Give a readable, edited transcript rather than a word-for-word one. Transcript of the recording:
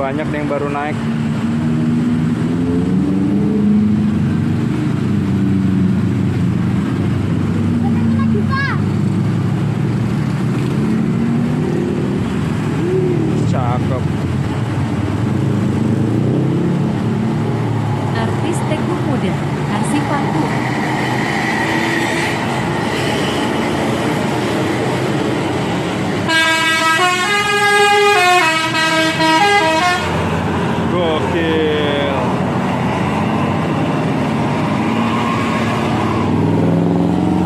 banyak nih yang baru naik. Cakep. Artis Teguh Muda, Arsi Pantu